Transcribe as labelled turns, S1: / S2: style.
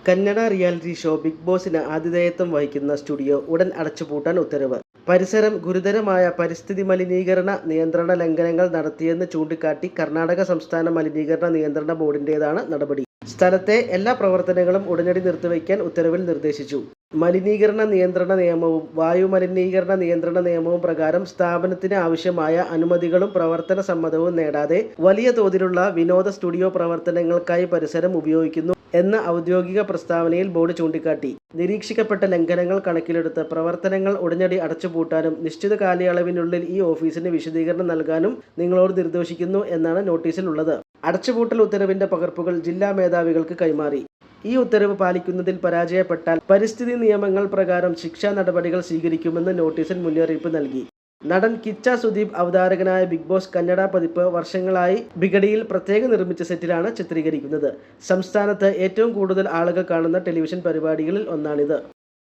S1: Kannada reality show big ബോസിന് ആതിഥേയത്വം വഹിക്കുന്ന സ്റ്റുഡിയോ ഉടൻ അടച്ചുപൂട്ടാൻ ഉത്തരവ്. പരിസരം ഗുരുതരമായ പരിസ്ഥിതി മലിനീകരണ നിയന്ത്രണ ലംഘനങ്ങൾ നടത്തിയെന്ന് ചൂണ്ടിക്കാട്ടി കർണാടക സംസ്ഥാന മലിനീകരണ നിയന്ത്രണ ബോർഡിന്റേതാണ് നടപടി. സ്ഥലത്തെ എല്ലാ പ്രവർത്തനങ്ങളും ഉടനടി നിർത്തിവയ്ക്കാൻ ഉത്തരവിൽ നിർദ്ദേശിച്ചു. മലിനീകരണ നിയന്ത്രണ നിയമവും വായു മലിനീകരണ നിയന്ത്രണ നിയമവും പ്രകാരം സ്ഥാപനത്തിന് ആവശ്യമായ അനുമതികളും പ്രവർത്തന സമ്മതവും നേടാതെ വലിയ തോതിലുള്ള വിനോദ സ്റ്റുഡിയോ പ്രവർത്തനങ്ങൾക്കായി പരിസരം ഉപയോഗിക്കുന്നു എന്ന ഔദ്യോഗിക പ്രസ്താവനയിൽ ബോർഡ് ചൂണ്ടിക്കാട്ടി. നിരീക്ഷിക്കപ്പെട്ട ലംഘനങ്ങൾ കണക്കിലെടുത്ത് പ്രവർത്തനങ്ങൾ ഉടനടി അടച്ചുപൂട്ടാനും നിശ്ചിത കാലയളവിനുള്ളിൽ ഈ ഓഫീസിന് വിശദീകരണം നൽകാനും നിങ്ങളോട് നിർദ്ദേശിക്കുന്നു എന്നാണ് നോട്ടീസിൽ ഉള്ളത്. അടച്ചുപൂട്ടൽ ഉത്തരവിന്റെ പകർപ്പുകൾ ജില്ലാ മേധാവികൾക്ക് കൈമാറി. ഈ ഉത്തരവ് പാലിക്കുന്നതിൽ പരാജയപ്പെട്ടാൽ പരിസ്ഥിതി നിയമങ്ങൾ പ്രകാരം ശിക്ഷാ നടപടികൾ സ്വീകരിക്കുമെന്ന് നോട്ടീസിൽ മുന്നറിയിപ്പ് നൽകി. നടൻ കിച്ച സുദീപ് അവതാരകനായ ബിഗ് ബോസ് കന്നഡ പതിപ്പ് വർഷങ്ങളായി ബിഗടിയിൽ പ്രത്യേകം നിർമ്മിച്ച സെറ്റിലാണ് ചിത്രീകരിക്കുന്നത്. സംസ്ഥാനത്ത് ഏറ്റവും കൂടുതൽ ആളുകൾ കാണുന്ന ടെലിവിഷൻ പരിപാടികളിൽ ഒന്നാണിത്.